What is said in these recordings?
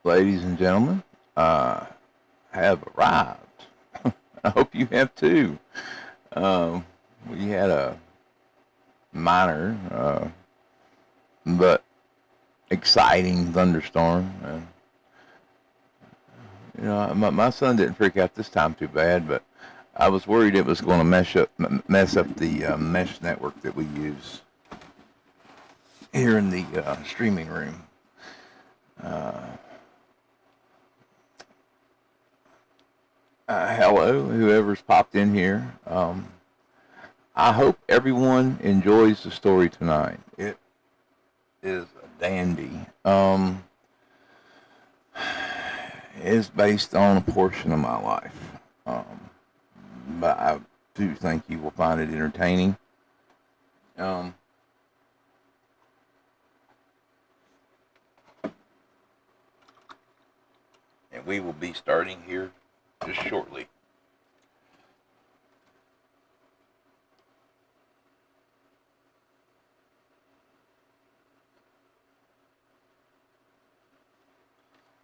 Ladies and gentlemen, I have arrived. I hope you have too. Um, we had a minor but exciting thunderstorm. My son didn't freak out this time too bad, but I was worried it was going to mess up the mesh network that we use here in the streaming room. Hello, whoever's popped in here. I hope everyone enjoys the story tonight. It is a dandy. It's based on a portion of my life, but I do think you will find it entertaining. Um, and we will be starting here just shortly.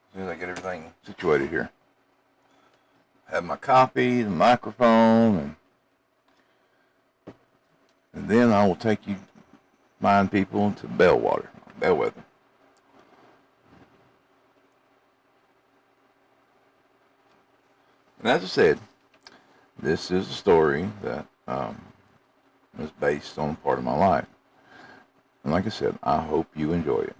As soon as I get everything situated here. Have my copy, the microphone, and then I will take you, fine people, to Bellweather. And as I said, this is a story that is based on part of my life. And like I said, I hope you enjoy it.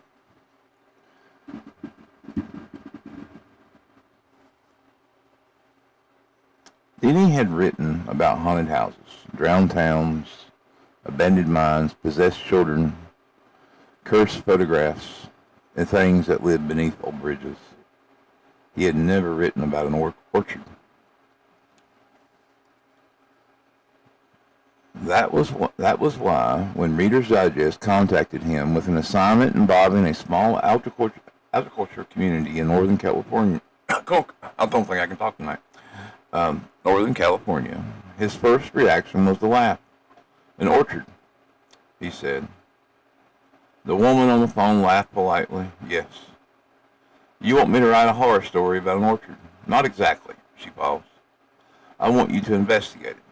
Denny had written about haunted houses, drowned towns, abandoned mines, possessed children, cursed photographs, and things that lived beneath old bridges. He had never written about an orchard. That was why, when Reader's Digest contacted him with an assignment involving a small agriculture community in Northern California, I don't think I can talk tonight. Northern California, his first reaction was to laugh. An orchard, he said. The woman on the phone laughed politely. Yes. You want me to write a horror story about an orchard? Not exactly, she paused. I want you to investigate it.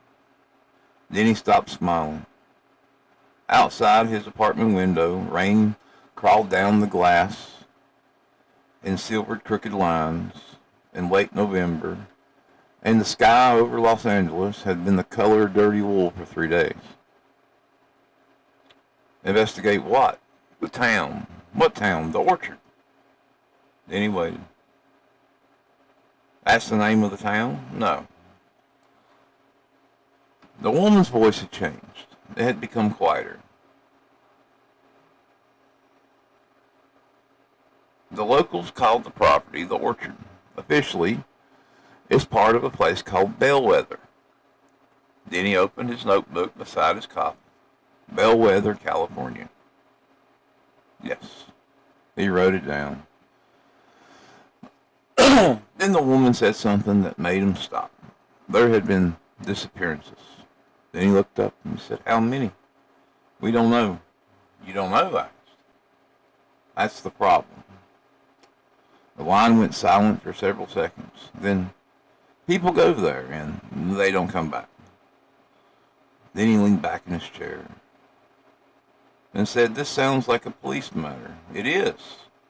Then he stopped smiling. Outside his apartment window, rain crawled down the glass in silvered crooked lines in late November, and the sky over Los Angeles had been the color of dirty wool for 3 days. Investigate what? The town. What town? The orchard. Then he waited. That's the name of the town? No. The woman's voice had changed. It had become quieter. The locals called the property the orchard. Officially, it's part of a place called Bellweather. Then he opened his notebook beside his copy. Bellweather, California. Yes. He wrote it down. Then the woman said something that made him stop. There had been disappearances. Then he looked up and said, how many? We don't know. You don't know? I asked. That's the problem. The line went silent for several seconds. Then people go there and they don't come back. Then he leaned back in his chair and said, this sounds like a police matter. It is.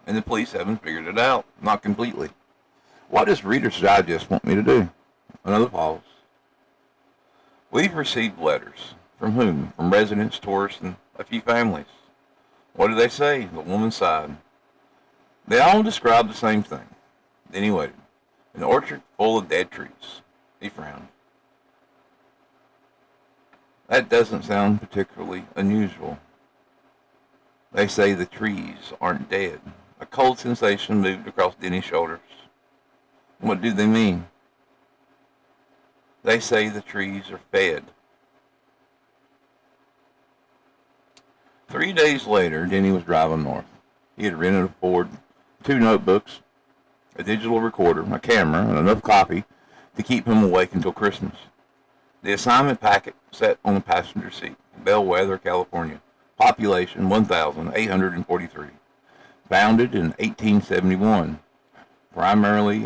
And the police haven't figured it out. Not completely. What does Reader's Digest want me to do? Another pause. We've received letters. From whom? From residents, tourists, and a few families. What do they say? The woman sighed. They all describe the same thing. Then he waited. An orchard full of dead trees. He frowned. That doesn't sound particularly unusual. They say the trees aren't dead. A cold sensation moved across Denny's shoulders. What do they mean? They say the trees are fed. 3 days later, Denny was driving north. He had rented a Ford, 2 notebooks, a digital recorder, a camera, and enough coffee to keep him awake until Christmas. The assignment packet sat on the passenger seat, Bellweather, California. Population 1,843. Founded in 1871. Primarily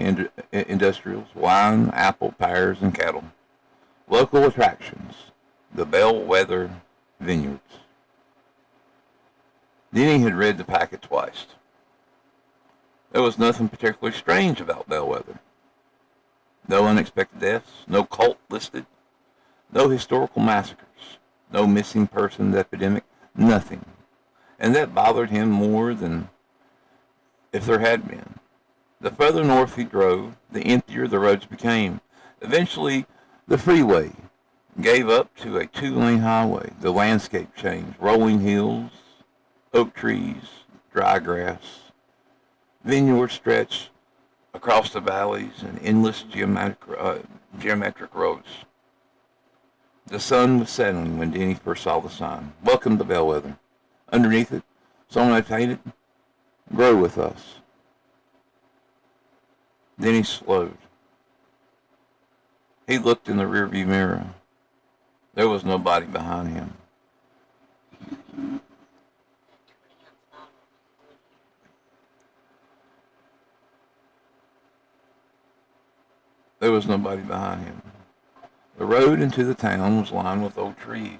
industrials, wine, apple, pears, and cattle. Local attractions, the Bellweather vineyards. Denny had read the packet twice. There was nothing particularly strange about Bellweather. No unexpected deaths, no cult listed, no historical massacres, no missing persons epidemic, nothing. And that bothered him more than if there had been. The further north he drove, the emptier the roads became. Eventually, the freeway gave up to a two-lane highway. The landscape changed. Rolling hills, oak trees, dry grass. Vineyards stretched across the valleys and endless geometric roads. The sun was setting when Denny first saw the sign. Welcome to Bellweather. Underneath it, someone had painted, Grow with us. Then he slowed. He looked in the rearview mirror. There was nobody behind him. There was nobody behind him. The road into the town was lined with old trees.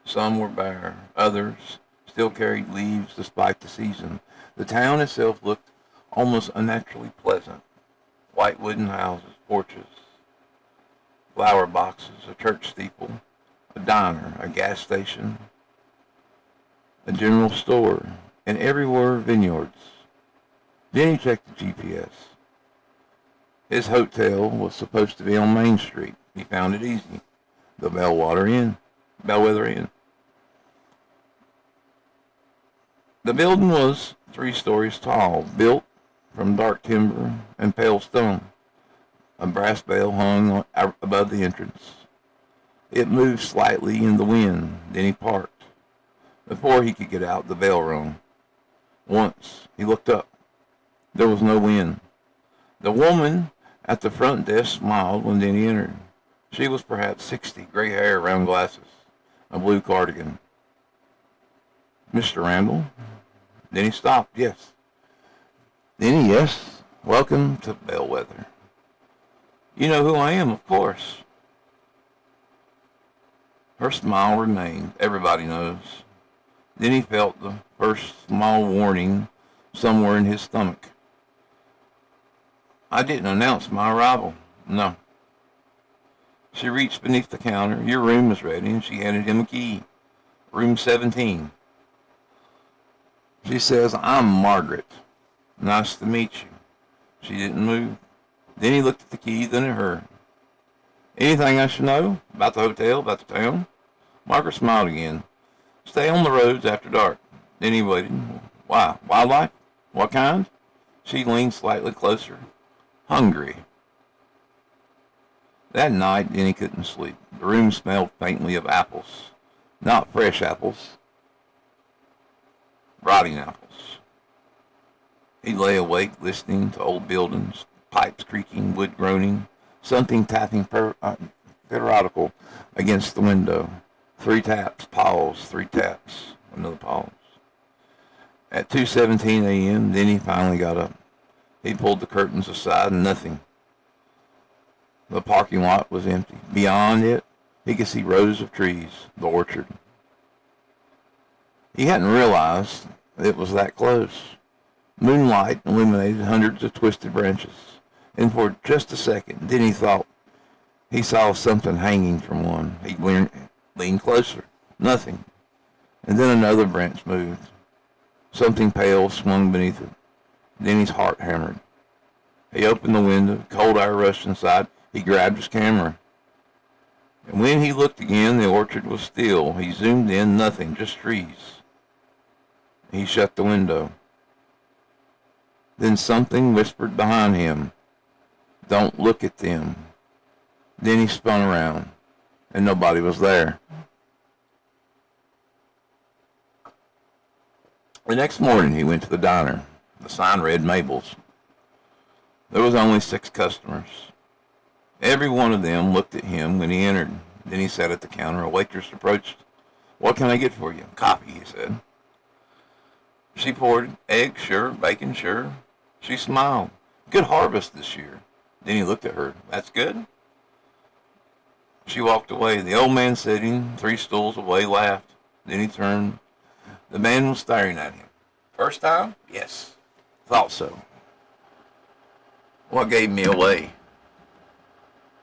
Some were bare, others still carried leaves despite the season. The town itself looked almost unnaturally pleasant. White wooden houses, porches, flower boxes, a church steeple, a diner, a gas station, a general store, and everywhere vineyards. Then he checked the GPS. His hotel was supposed to be on Main Street. He found it easy. The Bellweather Inn. The building was 3 stories tall, built from dark timber and pale stone. A brass bell hung above the entrance. It moved slightly in the wind. Then he parked. Before he could get out, the bell rang. Once he looked up. There was no wind. The woman at the front desk smiled when Denny entered. She was perhaps 60, gray hair, round glasses, a blue cardigan. Mr. Randall? Then he stopped, yes. Denny, yes. Welcome to Bellweather. You know who I am, of course. Her smile remained. Everybody knows. Then he felt the first small warning somewhere in his stomach. I didn't announce my arrival. No. She reached beneath the counter. Your room is ready, and she handed him a key. Room 17. She says, I'm Margaret. Nice to meet you. She didn't move. Then he looked at the key, then at her. Anything I should know? About the hotel? About the town? Margaret smiled again. Stay on the roads after dark. Then he waited. Why? Wildlife? What kind? She leaned slightly closer. Hungry. That night, Denny couldn't sleep. The room smelled faintly of apples. Not fresh apples. Rotting apples. He lay awake, listening to old buildings, pipes creaking, wood groaning, something tapping periodical against the window. 3 taps, pause, 3 taps, another pause. At 2:17 a.m., Denny finally got up. He pulled the curtains aside and nothing. The parking lot was empty. Beyond it, he could see rows of trees, the orchard. He hadn't realized it was that close. Moonlight illuminated hundreds of twisted branches, and for just a second, then he thought he saw something hanging from one. He leaned closer. Nothing. And then another branch moved. Something pale swung beneath it. Then his heart hammered. He opened the window. Cold air rushed inside. He grabbed his camera. And when he looked again, the orchard was still. He zoomed in. Nothing. Just trees. He shut the window. Then something whispered behind him. Don't look at them. Then he spun around. And nobody was there. The next morning, he went to the diner. The sign read Mabel's. There was only 6 customers. Every one of them looked at him when he entered. Then he sat at the counter. A waitress approached. What can I get for you? Coffee, he said. She poured eggs, sure. Bacon, sure. She smiled. Good harvest this year. Then he looked at her. That's good? She walked away. The old man sitting 3 stools away laughed. Then he turned. The man was staring at him. First time? Yes. Thought so. What gave me away?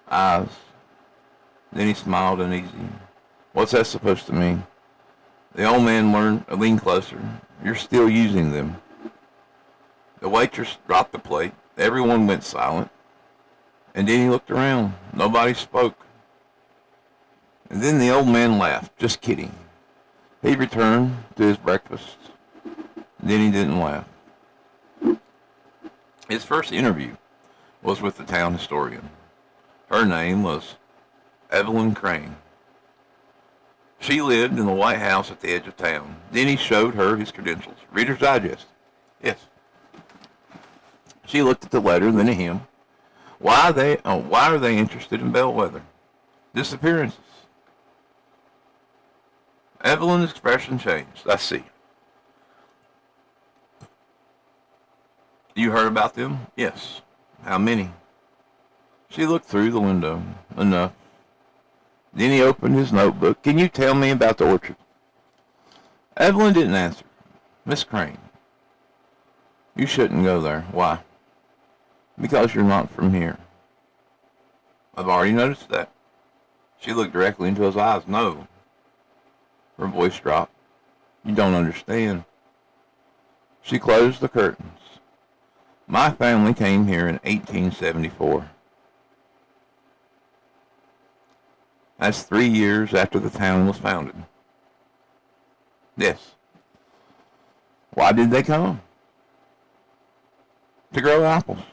Eyes. Then he smiled uneasy. What's that supposed to mean? The old man leaned closer. You're still using them. The waitress dropped the plate. Everyone went silent. And then he looked around. Nobody spoke. And then the old man laughed. Just kidding. He returned to his breakfast. Then he didn't laugh. His first interview was with the town historian. Her name was Evelyn Crane. She lived in the White House at the edge of town. Then he showed her his credentials. Reader's Digest. Yes. She looked at the letter, then at him. Why are they interested in Bellweather? Disappearances. Evelyn's expression changed. I see. You heard about them? Yes. How many? She looked through the window. Enough. Then he opened his notebook. Can you tell me about the orchard? Evelyn didn't answer. Miss Crane, you shouldn't go there. Why? Because you're not from here. I've already noticed that. She looked directly into his eyes. No. Her voice dropped. You don't understand. She closed the curtains. My family came here in 1874. That's 3 years after the town was founded. Yes. Why did they come? To grow apples.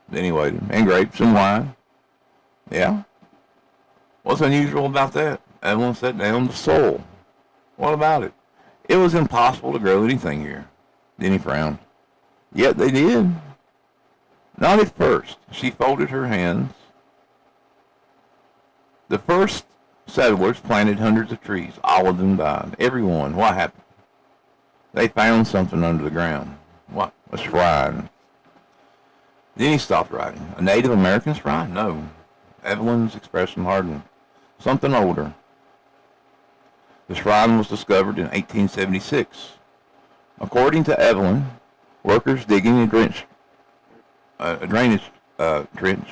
Then he waited. And grapes and wine. Yeah. What's unusual about that? Evelyn sat down. The soil. What about it? It was impossible to grow anything here. Then he frowned. Yet they did. Not at first. She folded her hands. The first settlers planted hundreds of trees. All of them died. Everyone. What happened? They found something under the ground. What? A shrine. Then he stopped writing. A Native American shrine? No. Evelyn's expression hardened. Something older. The shrine was discovered in 1876. According to Evelyn, workers digging a drainage trench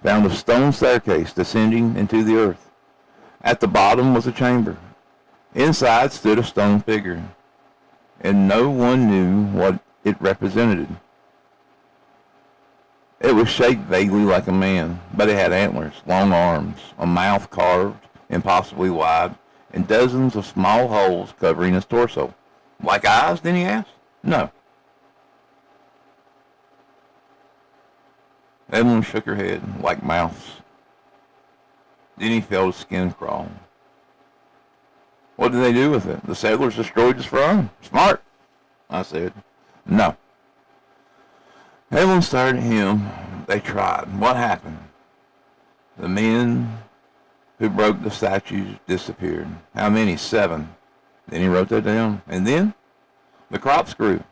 found a stone staircase descending into the earth. At the bottom was a chamber. Inside stood a stone figure, and no one knew what it represented. It was shaped vaguely like a man, but it had antlers, long arms, a mouth carved impossibly wide, and dozens of small holes covering his torso. Like eyes, then he asked? No. Evelyn shook her head, like mouths. Then he felt his skin crawl. What did they do with it? The settlers destroyed his shrine. Smart, I said. No. Evelyn stared at him. They tried. What happened? The men who broke the statues disappeared. How many? 7. Then he wrote that down. And then the crops grew.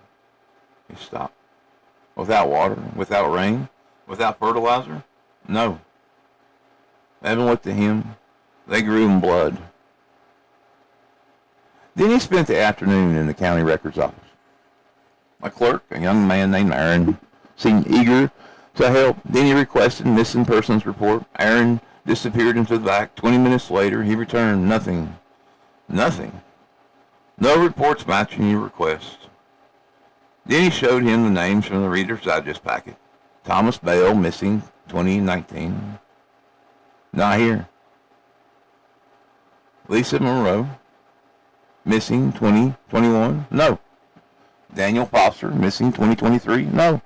He stopped. Without water, without rain, without fertilizer? No. Evan looked at him. They grew in blood. Then he spent the afternoon in the county records office. A clerk, a young man named Aaron, seemed eager to help. Then he requested missing persons report. Aaron disappeared into the back. 20 minutes later, he returned. Nothing. Nothing. No reports matching your request. Then he showed him the names from the Reader's Digest packet. Thomas Bell, missing 2019. Not here. Lisa Monroe, missing 2021. No. Daniel Foster, missing 2023. No.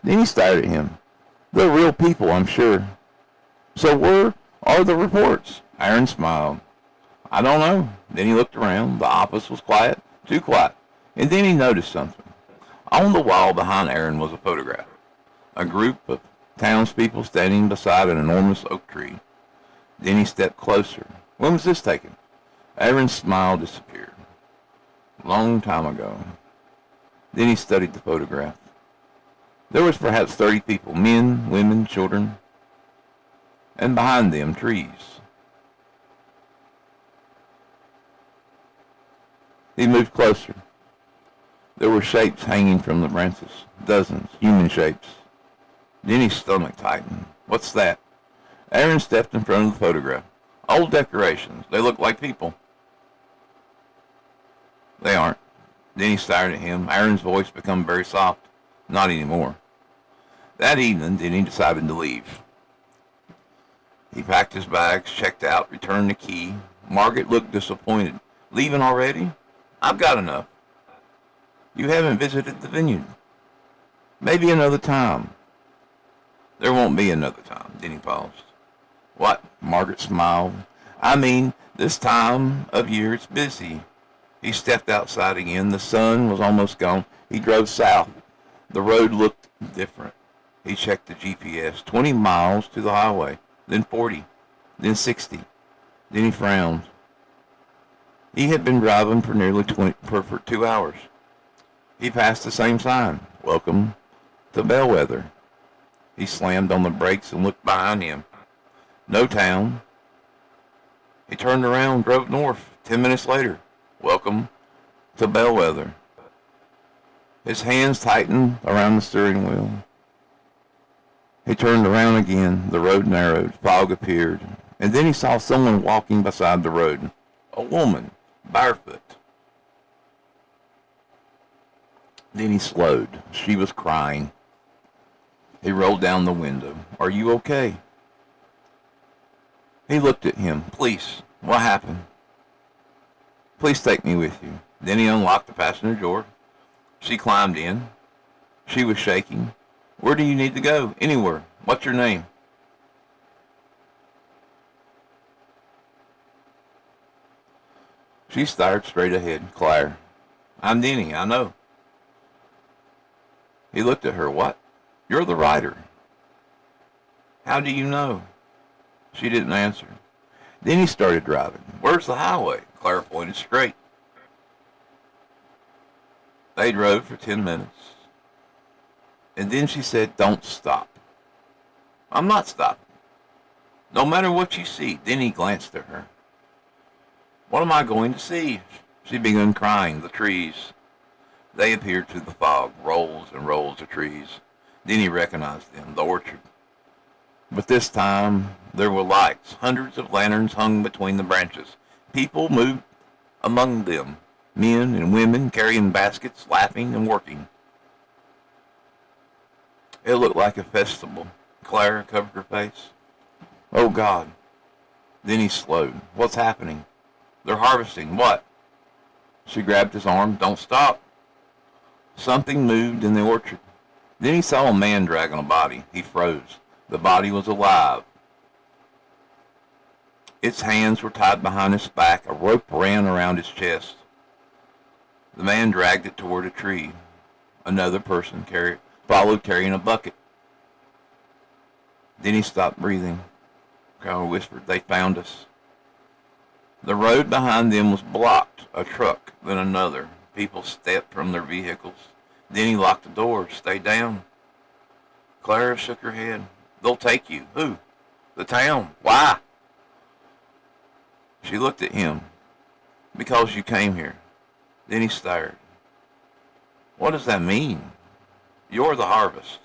Then he stared at him. They're real people, I'm sure. So where are the reports? Aaron smiled. I don't know. Then he looked around. The office was quiet, too quiet. And then he noticed something. On the wall behind Aaron was a photograph. A group of townspeople standing beside an enormous oak tree. Then he stepped closer. When was this taken? Aaron's smile disappeared. Long time ago. Then he studied the photograph. There was perhaps 30 people, men, women, children, and behind them, trees. He moved closer. There were shapes hanging from the branches, dozens, human shapes. Then his stomach tightened. What's that? Aaron stepped in front of the photograph. Old decorations. They look like people. They aren't. Then he stared at him. Aaron's voice became very soft. Not anymore. That evening, then he decided to leave. He packed his bags, checked out, returned the key. Margaret looked disappointed. Leaving already? I've got enough. You haven't visited the vineyard. Maybe another time. There won't be another time. Then he paused. What? Margaret smiled. I mean, this time of year it's busy. He stepped outside again. The sun was almost gone. He drove south. The road looked different. He checked the GPS. 20 miles to the highway. Then 40. Then 60. Then he frowned. He had been driving for nearly 2 hours. He passed the same sign. Welcome to Bellweather. He slammed on the brakes and looked behind him. No town. He turned around, drove north. 10 minutes later. Welcome to Bellweather. His hands tightened around the steering wheel. He turned around again. The road narrowed. Fog appeared. And then he saw someone walking beside the road. A woman, barefoot. Then he slowed. She was crying. He rolled down the window. Are you okay? He looked at him. Please, what happened? Please take me with you. Then he unlocked the passenger door. She climbed in. She was shaking. Where do you need to go? Anywhere. What's your name? She stared straight ahead. Claire. I'm Denny, I know. He looked at her. What? You're the writer. How do you know? She didn't answer. Then he started driving. Where's the highway? Claire pointed straight. They drove for 10 minutes. And then she said, don't stop. I'm not stopping. No matter what you see. Then he glanced at her. What am I going to see? She began crying. The trees. They appeared through the fog, rolls and rolls of trees. Then he recognized them, the orchard. But this time there were lights. Hundreds of lanterns hung between the branches. People moved among them, men and women carrying baskets, laughing and working. It looked like a festival. Clara covered her face. Oh, God. Then he slowed. What's happening? They're harvesting. What? She grabbed his arm. Don't stop. Something moved in the orchard. Then he saw a man dragging a body. He froze. The body was alive. Its hands were tied behind his back. A rope ran around his chest. The man dragged it toward a tree. Another person followed carrying a bucket. Then he stopped breathing. Carol whispered, they found us. The road behind them was blocked. A truck, then another. People stepped from their vehicles. Then he locked the door. Stay down. Clara shook her head. They'll take you. Who? The town. Why? She looked at him. Because you came here. Then he stared. What does that mean? You're the harvest.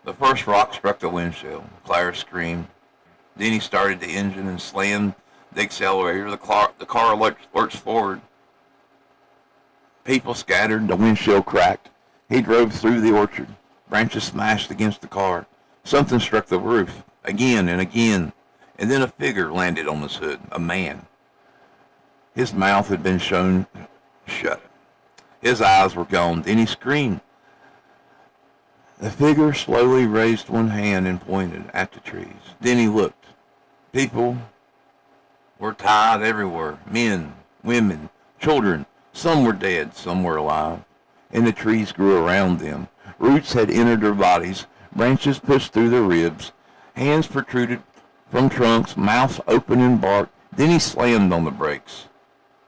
The first rock struck the windshield. Clara screamed. Then he started the engine and slammed the accelerator. The car lurched forward. People scattered. The windshield cracked. He drove through the orchard. Branches smashed against the car. Something struck the roof. Again and again. And then a figure landed on his hood. A man. His mouth had been shown shut. His eyes were gone. Then he screamed. The figure slowly raised one hand and pointed at the trees. Then he looked. People were tied everywhere. Men, women, children. Some were dead, some were alive. And the trees grew around them. Roots had entered their bodies. Branches pushed through their ribs. Hands protruded from trunks, mouths open in bark. Then he slammed on the brakes.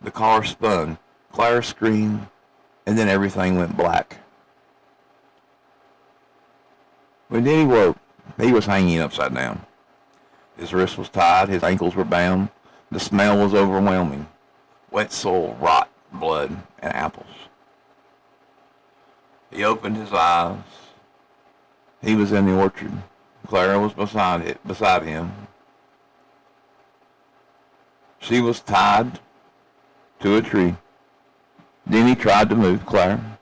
The car spun. Clara screamed, and then everything went black. When Denny woke, he was hanging upside down. His wrist was tied, his ankles were bound. The smell was overwhelming. Wet soil, rot, blood, and apples. He opened his eyes. He was in the orchard. Clara was beside him. She was tied to a tree. Denny tried to move Clara.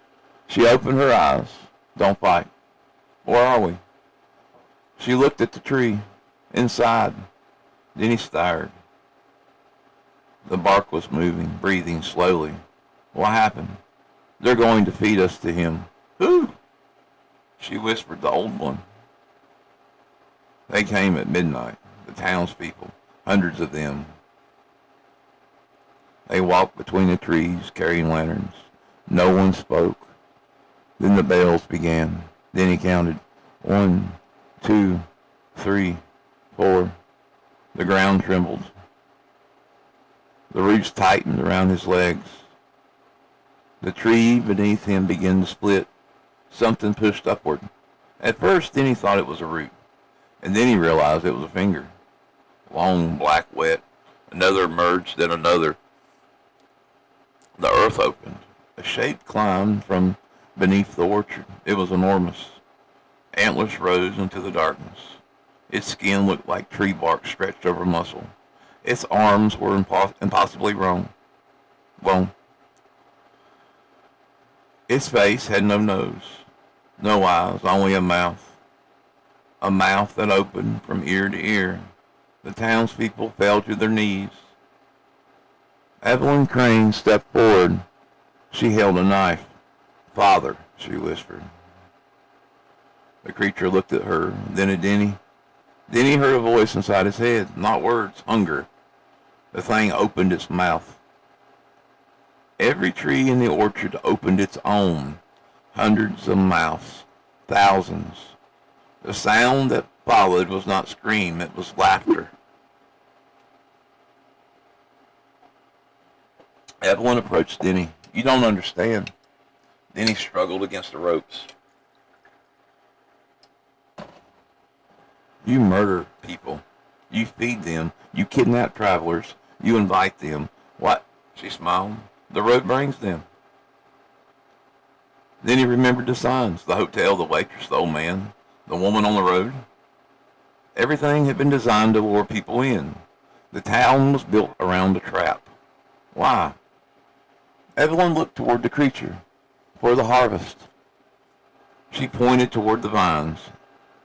She opened her eyes. Don't fight. Where are we? She looked at the tree. Inside. Denny stared. The bark was moving, breathing slowly. What happened? They're going to feed us to him. Who? She whispered, the old one. They came at midnight, the townspeople, hundreds of them. They walked between the trees, carrying lanterns. No one spoke. Then the bells began. Then he counted. 1, 2, 3, 4. The ground trembled. The roots tightened around his legs. The tree beneath him began to split. Something pushed upward. At first, then he thought it was a root. And then he realized it was a finger. Long, black, wet. Another emerged, then another. The earth opened. A shape climbed from beneath the orchard. It was enormous. Antlers rose into the darkness. Its skin looked like tree bark stretched over muscle. Its arms were impossibly long. Its face had no nose, no eyes, only a mouth. A mouth that opened from ear to ear. The townspeople fell to their knees. Evelyn Crane stepped forward. She held a knife. Father, she whispered. The creature looked at her, then at Denny. Then he heard a voice inside his head, not words, hunger. The thing opened its mouth. Every tree in the orchard opened its own. Hundreds of mouths, thousands. The sound that followed was not scream, it was laughter. Evelyn approached Denny. You don't understand. Denny struggled against the ropes. You murder people. You feed them. You kidnap travelers. You invite them. What? She smiled. The road brings them. Then he remembered the signs. The hotel, the waitress, the old man, the woman on the road. Everything had been designed to lure people in. The town was built around a trap. Why? Evelyn looked toward the creature, for the harvest. She pointed toward the vines.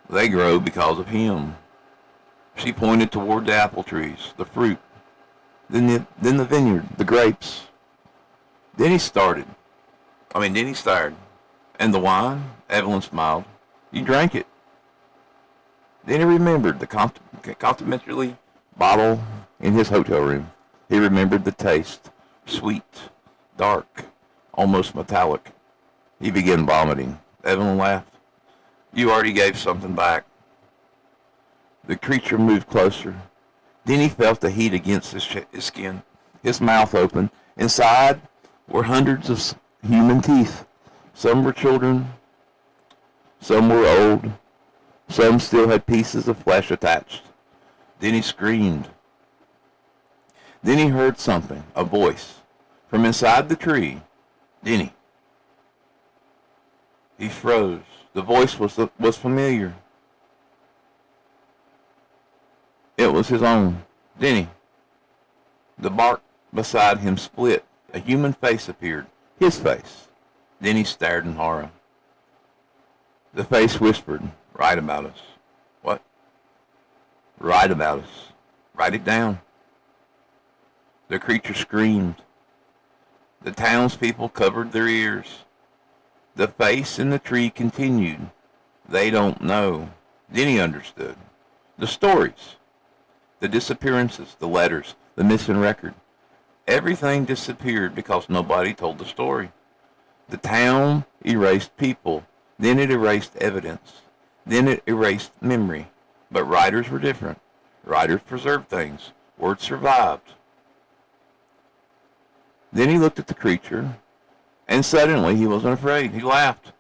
They grow because of him. She pointed toward the apple trees, the fruit, then the vineyard, the grapes. Then he stared. And the wine? Evelyn smiled. You drank it. Then he remembered the complimentary bottle in his hotel room. He remembered the taste. Sweet, dark, almost metallic. He began vomiting. Evelyn laughed. You already gave something back. The creature moved closer. Then he felt the heat against his skin. His mouth opened. Inside were hundreds of human teeth. Some were children. Some were old. Some still had pieces of flesh attached. Then he screamed. Then he heard something, a voice, from inside the tree. Denny. He froze. The voice was familiar. It was his own. Denny. The bark beside him split. A human face appeared. His face. Denny stared in horror. The face whispered, write about us. What? Write about us. Write it down. The creature screamed. The townspeople covered their ears. The face in the tree continued. They don't know. Then he understood. The stories. The disappearances, the letters, the missing record. Everything disappeared because nobody told the story. The town erased people. Then it erased evidence. Then it erased memory. But writers were different. Writers preserved things. Word survived. Then he looked at the creature, and suddenly he wasn't afraid. He laughed.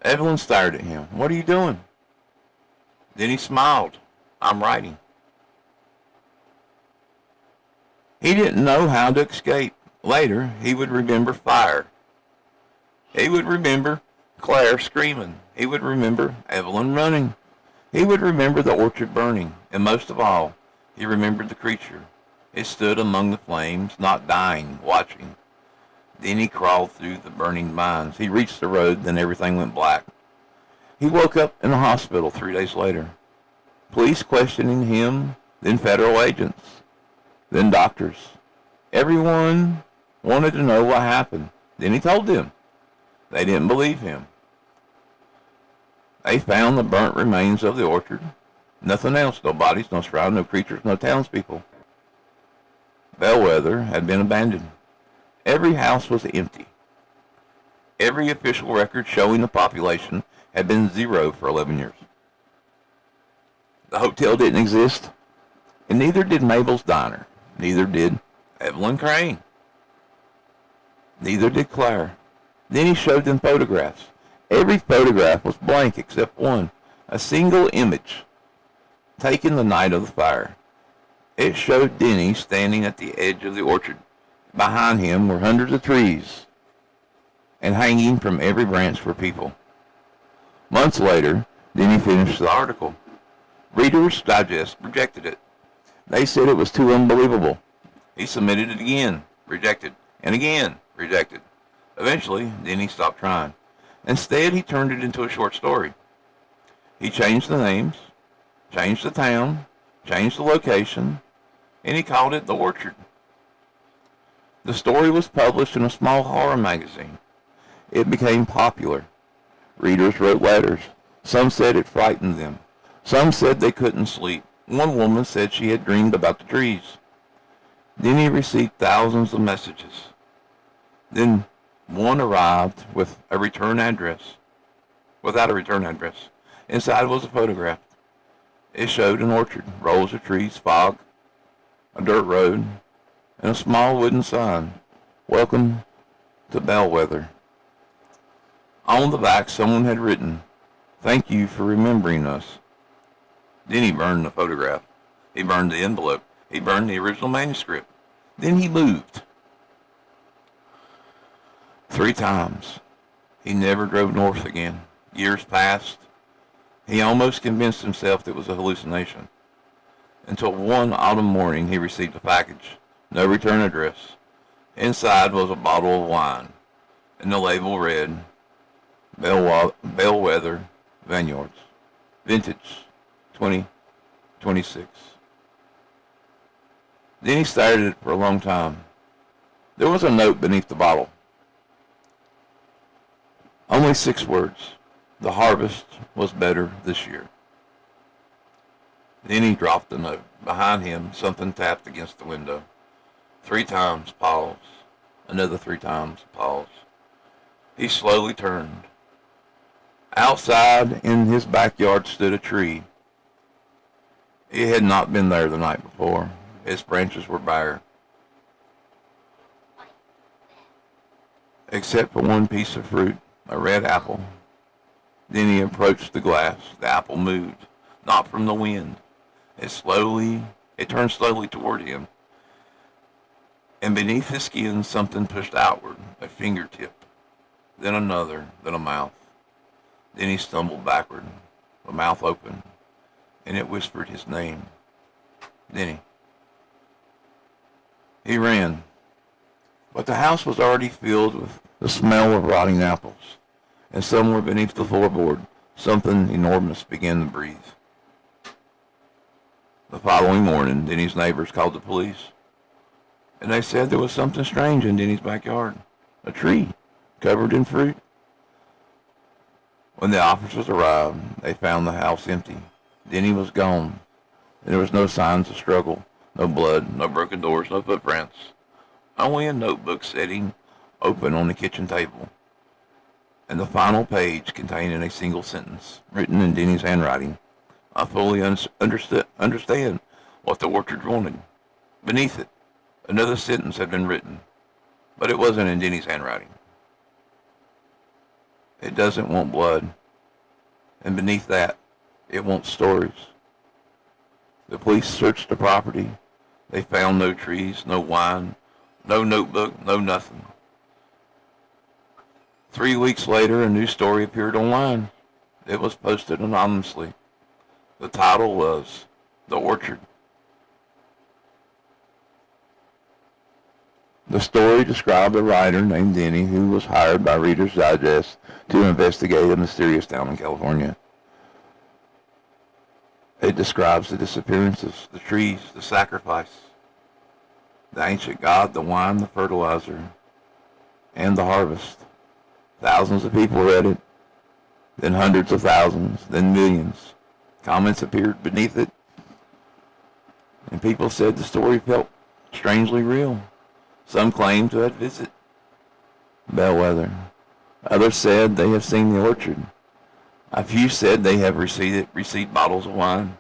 Evelyn stared at him. What are you doing? Then he smiled. I'm writing. He didn't know how to escape. Later, he would remember fire. He would remember Claire screaming. He would remember Evelyn running. He would remember the orchard burning. And most of all, he remembered the creature. It stood among the flames, not dying, watching. Then he crawled through the burning vines. He reached the road, then everything went black. He woke up in the hospital 3 days later. Police questioning him, then federal agents, then doctors. Everyone wanted to know what happened. Then he told them. They didn't believe him. They found the burnt remains of the orchard. Nothing else. No bodies, no shroud, no creatures, no townspeople. Bellweather had been abandoned. Every house was empty. Every official record showing the population had been zero for 11 years. The hotel didn't exist, and neither did Mabel's Diner. Neither did Evelyn Crane. Neither did Claire. Then he showed them photographs. Every photograph was blank except one, a single image, taken the night of the fire. It showed Denny standing at the edge of the orchard. Behind him were hundreds of trees, and hanging from every branch were people. Months later, Denny finished the article. Reader's Digest rejected it. They said it was too unbelievable. He submitted it again, rejected, and again, rejected. Eventually, Denny stopped trying. Instead, he turned it into a short story. He changed the names, changed the town, changed the location, and he called it The Orchard. The story was published in a small horror magazine. It became popular. Readers wrote letters. Some said it frightened them. Some said they couldn't sleep. One woman said she had dreamed about the trees. Then he received thousands of messages. Then one arrived with a return address. Without a return address. Inside was a photograph. It showed an orchard, rows of trees, fog, a dirt road, and a small wooden sign. Welcome to Bellweather. On the back, someone had written, "Thank you for remembering us." Then he burned the photograph. He burned the envelope. He burned the original manuscript. Then he moved. 3 times. He never drove north again. Years passed. He almost convinced himself it was a hallucination. Until one autumn morning he received a package. No return address. Inside was a bottle of wine. And the label read, Bellweather Vineyards. Vintage 2026. Then he stared at it for a long time. There was a note beneath the bottle. Only 6 words. The harvest was better this year. Then he dropped the note. Behind him, something tapped against the window. 3 times, pause. Another 3 times, pause. He slowly turned. Outside in his backyard stood a tree. It had not been there the night before. Its branches were bare, except for one piece of fruit, a red apple. Then he approached the glass. The apple moved, not from the wind. It turned slowly toward him. And beneath his skin, something pushed outward, a fingertip, then another, then a mouth. Then he stumbled backward, the mouth open, and it whispered his name. Denny. He ran, but the house was already filled with the smell of rotting apples, and somewhere beneath the floorboard, something enormous began to breathe. The following morning, Denny's neighbors called the police, and they said there was something strange in Denny's backyard, a tree covered in fruit. When the officers arrived, they found the house empty. Denny was gone, and there was no signs of struggle, no blood, no broken doors, no footprints, only a notebook sitting open on the kitchen table, and the final page containing a single sentence, written in Denny's handwriting. I fully understand what the orchard wanted. Beneath it, another sentence had been written, but it wasn't in Denny's handwriting. It doesn't want blood, and beneath that, it wants stories. The police searched the property. They found no trees, no wine, no notebook, no nothing. 3 weeks later, a new story appeared online. It was posted anonymously. The title was The Orchard. The story described a writer named Denny who was hired by Reader's Digest to investigate a mysterious town in California. It describes the disappearances, the trees, the sacrifice, the ancient god, the wine, the fertilizer, and the harvest. Thousands of people read it, then hundreds of thousands, then millions. Comments appeared beneath it, and people said the story felt strangely real. Some claimed to have visited Bellweather. Others said they have seen the orchard. A few said they have received bottles of wine.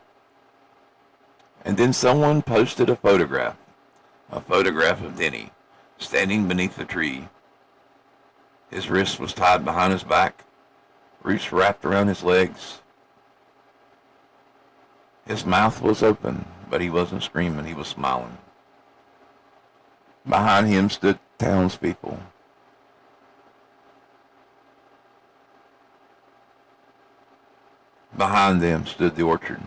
And then someone posted a photograph of Denny standing beneath the tree. His wrist was tied behind his back, roots wrapped around his legs. His mouth was open, but he wasn't screaming, he was smiling. Behind him stood townspeople. Behind them stood the orchard,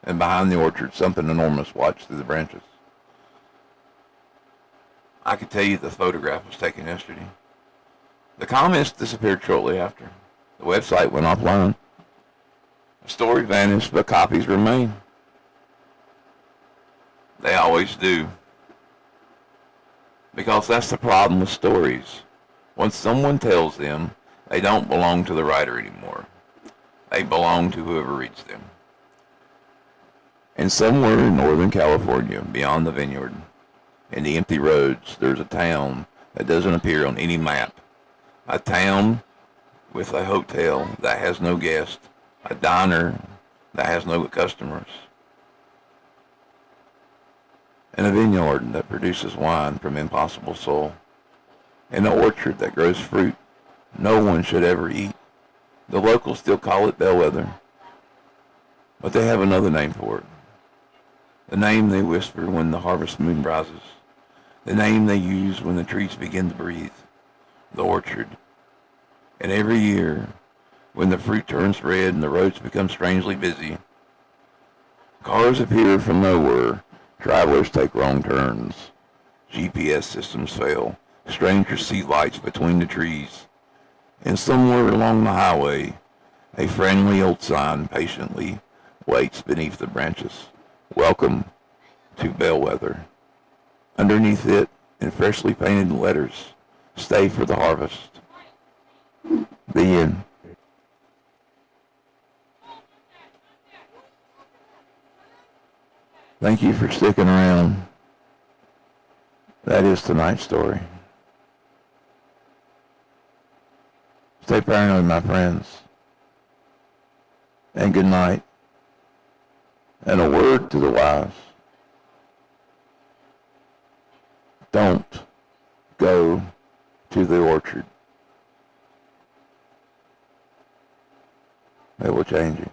and behind the orchard something enormous watched through the branches. I could tell you the photograph was taken yesterday. The comments disappeared shortly after. The website went offline. The story vanished, but copies remain. They always do. Because that's the problem with stories. Once someone tells them, they don't belong to the writer anymore. They belong to whoever reads them. And somewhere in Northern California, beyond the vineyard, in the empty roads, there's a town that doesn't appear on any map. A town with a hotel that has no guests, a diner that has no customers, and a vineyard that produces wine from impossible soil, and an orchard that grows fruit no one should ever eat. The locals still call it Bellweather, but they have another name for it. The name they whisper when the harvest moon rises. The name they use when the trees begin to breathe. The orchard. And every year, when the fruit turns red and the roads become strangely busy, cars appear from nowhere, travelers take wrong turns, GPS systems fail, strangers see lights between the trees, and somewhere along the highway, a friendly old sign patiently waits beneath the branches. Welcome to Bellweather. Underneath it, in freshly painted letters, stay for the harvest. The end. Thank you for sticking around. That is tonight's story. Stay paranoid, my friends. And good night. And a word to the wise. Don't go to the orchard. It will change you.